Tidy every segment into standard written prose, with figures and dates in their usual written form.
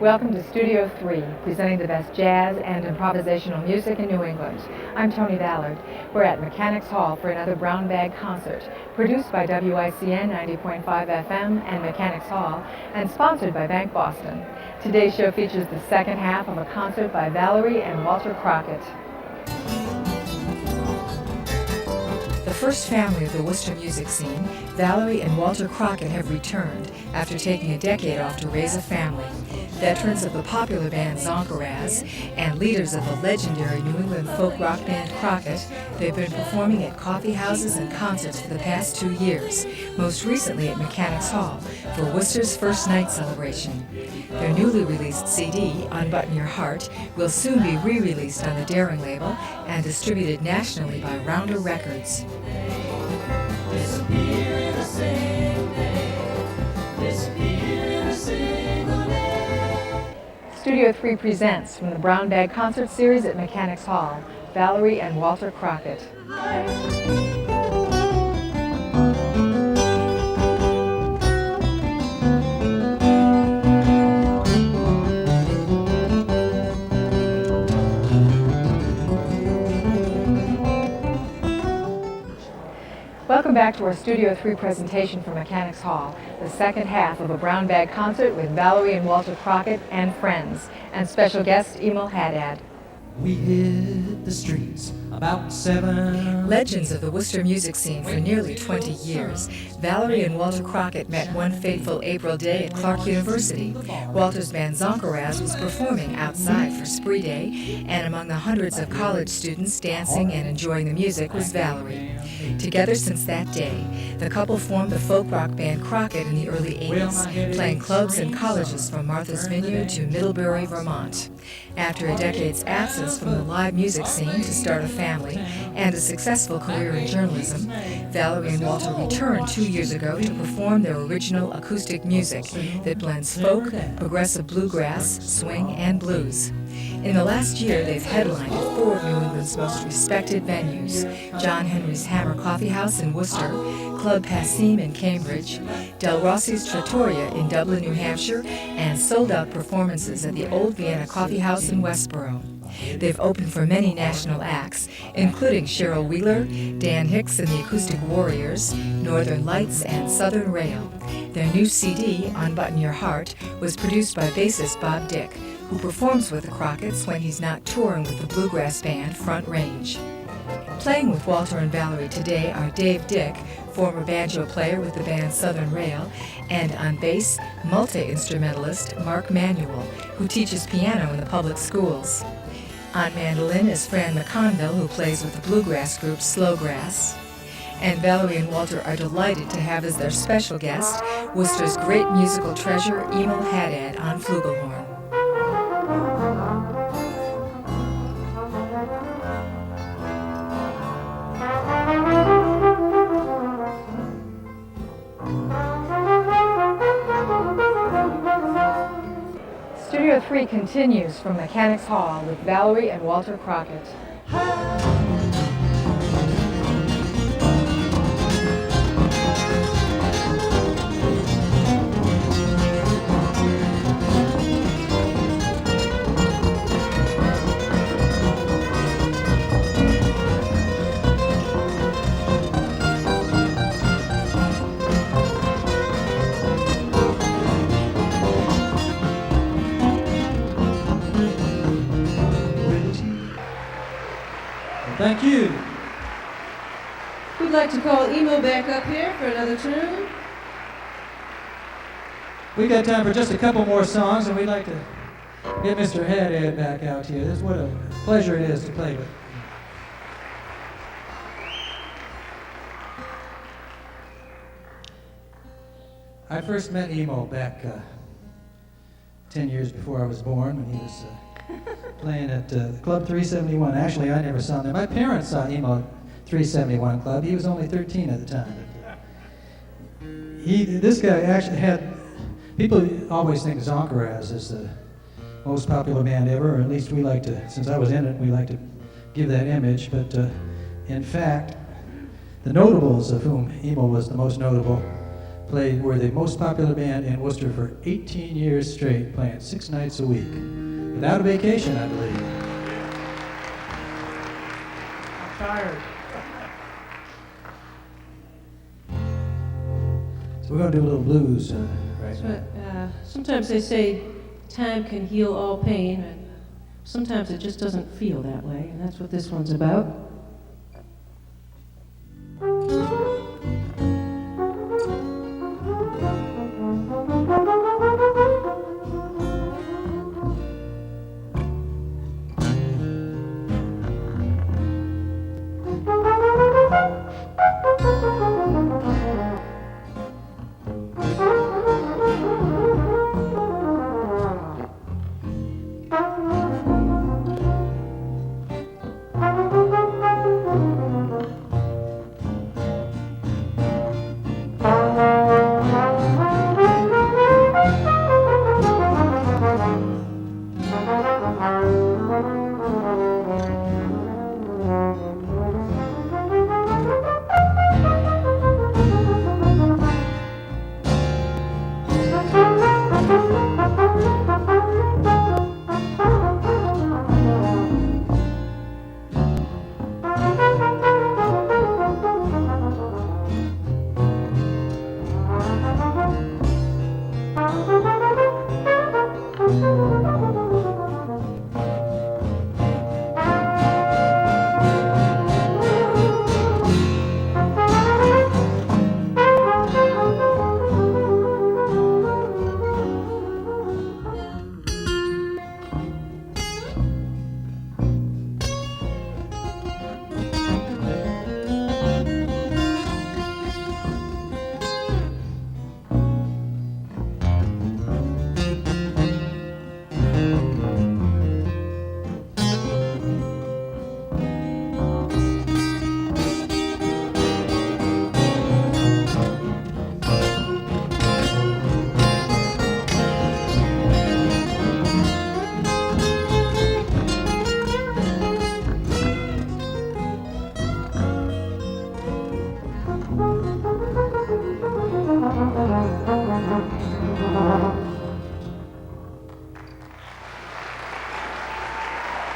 Welcome to Studio 3, presenting the best jazz and improvisational music in New England. I'm Tony Ballard. We're at Mechanics Hall for another Brown Bag concert, produced by WICN 90.5 FM and Mechanics Hall, and sponsored by Bank Boston. Today's show features the second half of a concert by Valerie and Walter Crockett. The first family of the Worcester music scene, Valerie and Walter Crockett have returned after taking a decade off to raise a family. Veterans of the popular band Zonkeraz and leaders of the legendary New England folk rock band Crockett, they've been performing at coffee houses and concerts for the past 2 years, most recently at Mechanics Hall for Worcester's first night celebration. Their newly released CD, Unbutton Your Heart, will soon be re-released on the Daring label and distributed nationally by Rounder Records. Studio 3 presents from the Brown Bag Concert Series at Mechanics Hall, Valerie and Walter Crockett. Welcome back to our Studio 3 presentation from Mechanics Hall, the second half of a Brown Bag concert with Valerie and Walter Crockett and friends, and special guest Emil Haddad. We hit the streets about 7. Legends of the Worcester music scene for nearly 20 years, Valerie and Walter Crockett met one fateful April day at Clark University. Walter's band Zonkeraz was performing outside for Spree Day, and among the hundreds of college students dancing and enjoying the music was Valerie. Together since that day, the couple formed the folk rock band Crockett in the early 80s, playing clubs and colleges from Martha's Vineyard to Middlebury, Vermont. After a decade's absence from the live music scene to start a family and a successful career in journalism, Valerie and Walter returned 2 years ago to perform their original acoustic music that blends folk, progressive bluegrass, swing, and blues. In the last year, they've headlined at 4 of New England's most respected venues: John Henry's Hammer Coffee House in Worcester, Club Passim in Cambridge, Del Rossi's Trattoria in Dublin, New Hampshire, and sold-out performances at the Old Vienna Coffee House in Westboro. They've opened for many national acts, including Cheryl Wheeler, Dan Hicks and the Acoustic Warriors, Northern Lights, and Southern Rail. Their new CD, Unbutton Your Heart, was produced by bassist Bob Dick, who performs with the Crockett's when he's not touring with the bluegrass band Front Range. Playing with Walter and Valerie today are Dave Dick, former banjo player with the band Southern Rail, and on bass, multi-instrumentalist Mark Manuel, who teaches piano in the public schools. On mandolin is Fran McConville, who plays with the bluegrass group Slowgrass. And Valerie and Walter are delighted to have as their special guest Worcester's great musical treasure Emil Haddad on flugelhorn. Studio 3 continues from Mechanics Hall with Valerie and Walter Crockett. Thank you. We'd like to call Emil back up here for another tune. We got time for just a couple more songs, and we'd like to get Mr. Haddad back out here. This is what a pleasure it is to play with. I first met Emil back 10 years before I was born, when he was playing at Club 371. Actually, I never saw him there. My parents saw Emil at 371 Club. He was only 13 at the time. This guy actually had, people always think Zonkeraz is the most popular band ever, or at least we like to, since I was in it, we like to give that image. But in fact, the notables, of whom Emil was the most notable, were the most popular band in Worcester for 18 years straight, playing 6 nights a week. Without a vacation, I believe. I'm tired. So we're going to do a little blues right That's now. what, sometimes they say time can heal all pain, and sometimes it just doesn't feel that way, and that's what this one's about.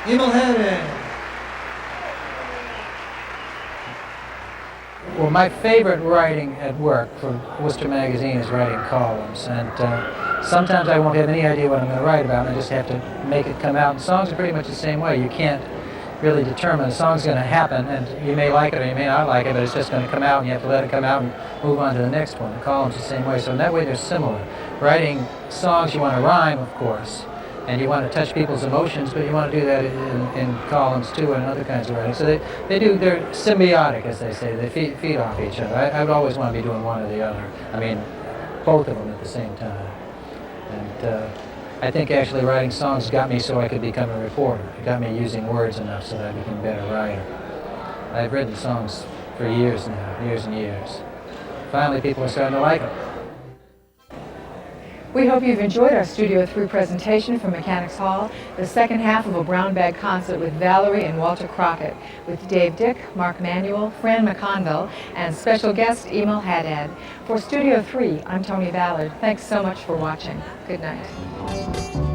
Emil Haddon. Well, my favorite writing at work for Worcester Magazine is writing columns, and sometimes I won't have any idea what I'm going to write about, and I just have to make it come out. And songs are pretty much the same way. You can't really determine a song's going to happen, and you may like it or you may not like it, but it's just going to come out, and you have to let it come out and move on to the next one. The columns the same way, so in that way they're similar. Writing songs, you want to rhyme, of course, and you want to touch people's emotions, but you want to do that in columns too and other kinds of writing. So they're symbiotic, as they say. They feed off each other. I would always want to be doing one or the other. I mean, both of them at the same time. And I think actually writing songs got me so I could become a reporter. It got me using words enough so that I became a better writer. I've written songs for years now, years and years. Finally, people are starting to like them. We hope you've enjoyed our Studio 3 presentation from Mechanics Hall, the second half of a brown bag concert with Valerie and Walter Crockett, with Dave Dick, Mark Manuel, Fran McConville, and special guest Emil Haddad. For Studio 3, I'm Tony Ballard. Thanks so much for watching. Good night.